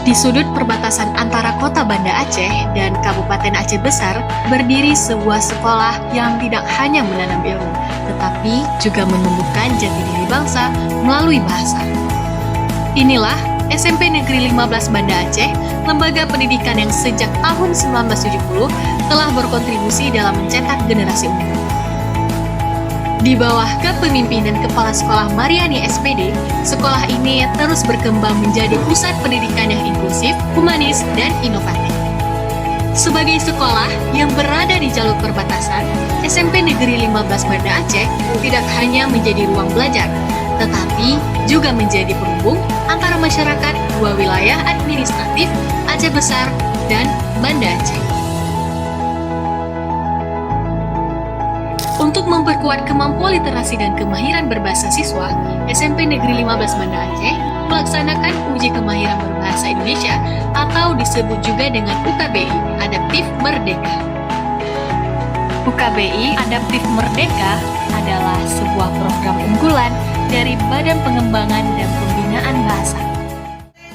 Di sudut perbatasan antara kota Banda Aceh dan Kabupaten Aceh Besar, berdiri sebuah sekolah yang tidak hanya menanam ilmu, tetapi juga menumbuhkan jati diri bangsa melalui bahasa. Inilah SMP Negeri 15 Banda Aceh, lembaga pendidikan yang sejak tahun 1970 telah berkontribusi dalam mencetak generasi unggul. Di bawah kepemimpinan Kepala Sekolah Mariani SPD, sekolah ini terus berkembang menjadi pusat pendidikan yang inklusif, humanis, dan inovatif. Sebagai sekolah yang berada di jalur perbatasan, SMP Negeri 15 Banda Aceh tidak hanya menjadi ruang belajar, tetapi juga menjadi penghubung antara masyarakat dua wilayah administratif Aceh Besar dan Banda Aceh. Untuk memperkuat kemampuan literasi dan kemahiran berbahasa siswa, SMP Negeri 15 Banda Aceh melaksanakan uji kemahiran berbahasa Indonesia atau disebut juga dengan UKBI, Adaptif Merdeka. UKBI Adaptif Merdeka adalah sebuah program unggulan dari Badan Pengembangan dan Pembinaan Bahasa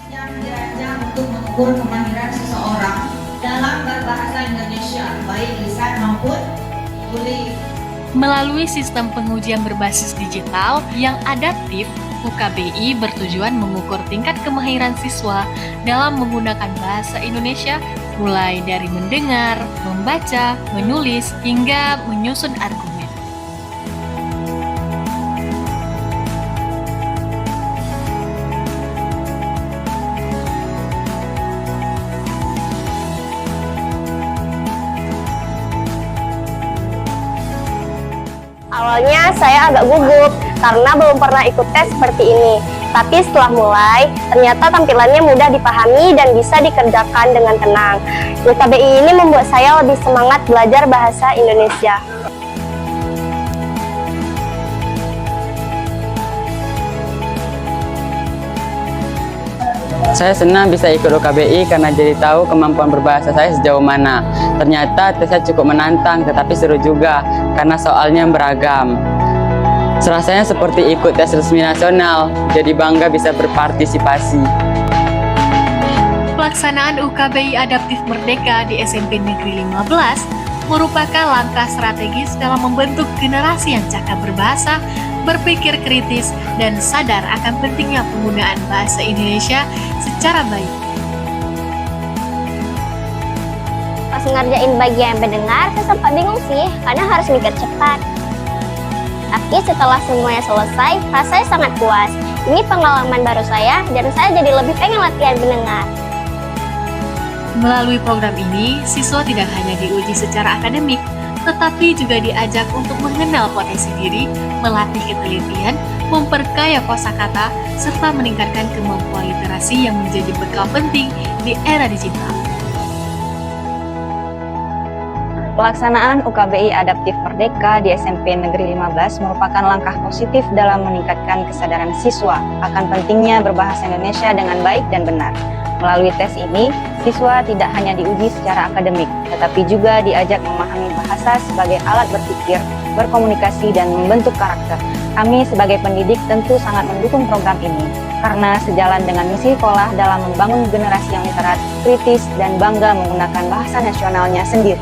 yang dirancang untuk mengukur kemahiran seseorang dalam berbahasa Indonesia, baik lisan maupun tulis. Melalui sistem pengujian berbasis digital yang adaptif, UKBI bertujuan mengukur tingkat kemahiran siswa dalam menggunakan bahasa Indonesia mulai dari mendengar, membaca, menulis, hingga menyusun argumen. Awalnya saya agak gugup karena belum pernah ikut tes seperti ini. Tapi setelah mulai, ternyata tampilannya mudah dipahami dan bisa dikerjakan dengan tenang. UKBI ini membuat saya lebih semangat belajar bahasa Indonesia. Saya senang bisa ikut UKBI karena jadi tahu kemampuan berbahasa saya sejauh mana. Ternyata tesnya cukup menantang tetapi seru juga karena soalnya beragam. Rasanya seperti ikut tes resmi nasional, jadi bangga bisa berpartisipasi. Pelaksanaan UKBI Adaptif Merdeka di SMP Negeri 15 merupakan langkah strategis dalam membentuk generasi yang cakap berbahasa, berpikir kritis, dan sadar akan pentingnya penggunaan bahasa Indonesia secara baik. Pas ngerjain bagian pendengar, saya sempat bingung sih, karena harus mikir cepat. Tapi setelah semuanya selesai, rasanya sangat puas. Ini pengalaman baru saya, dan saya jadi lebih pengen latihan mendengar. Melalui program ini, siswa tidak hanya diuji secara akademik, tetapi juga diajak untuk mengenal potensi diri, melatih ketelitian, memperkaya kosakata, serta meningkatkan kemampuan literasi yang menjadi bekal penting di era digital. Pelaksanaan UKBI Adaptif Merdeka di SMP Negeri 15 merupakan langkah positif dalam meningkatkan kesadaran siswa akan pentingnya berbahasa Indonesia dengan baik dan benar. Melalui tes ini, siswa tidak hanya diuji secara akademik, tetapi juga diajak memahami bahasa sebagai alat berpikir, berkomunikasi, dan membentuk karakter. Kami sebagai pendidik tentu sangat mendukung program ini, karena sejalan dengan misi sekolah dalam membangun generasi yang literat, kritis, dan bangga menggunakan bahasa nasionalnya sendiri.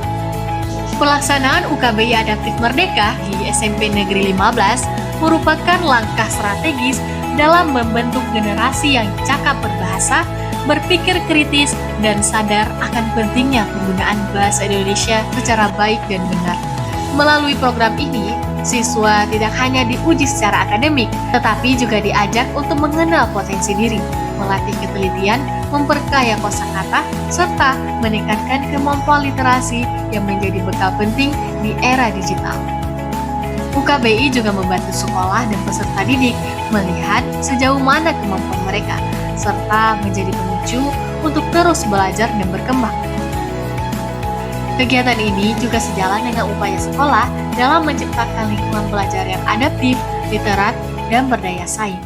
Pelaksanaan UKBI Adaptif Merdeka di SMP Negeri 15 merupakan langkah strategis dalam membentuk generasi yang cakap berbahasa, berpikir kritis, dan sadar akan pentingnya penggunaan bahasa Indonesia secara baik dan benar. Melalui program ini, siswa tidak hanya diuji secara akademik, tetapi juga diajak untuk mengenal potensi diri, melatih ketelitian, memperkaya kosakata, serta meningkatkan kemampuan literasi yang menjadi bekal penting di era digital. UKBI juga membantu sekolah dan peserta didik melihat sejauh mana kemampuan mereka, serta menjadi pemicu untuk terus belajar dan berkembang. Kegiatan ini juga sejalan dengan upaya sekolah dalam menciptakan lingkungan belajar yang adaptif, literat, dan berdaya saing.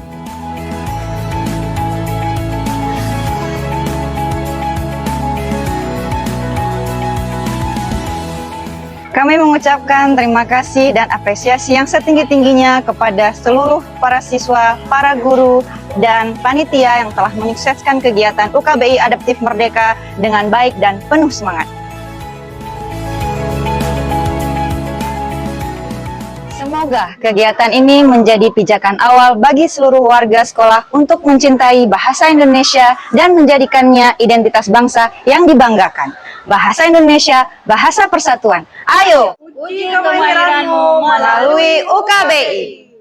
Kami mengucapkan terima kasih dan apresiasi yang setinggi-tingginya kepada seluruh para siswa, para guru, dan panitia yang telah menyukseskan kegiatan UKBI Adaptif Merdeka dengan baik dan penuh semangat. Semoga kegiatan ini menjadi pijakan awal bagi seluruh warga sekolah untuk mencintai bahasa Indonesia dan menjadikannya identitas bangsa yang dibanggakan. Bahasa Indonesia, bahasa persatuan. Ayo, uji kemahiranmu melalui UKBI.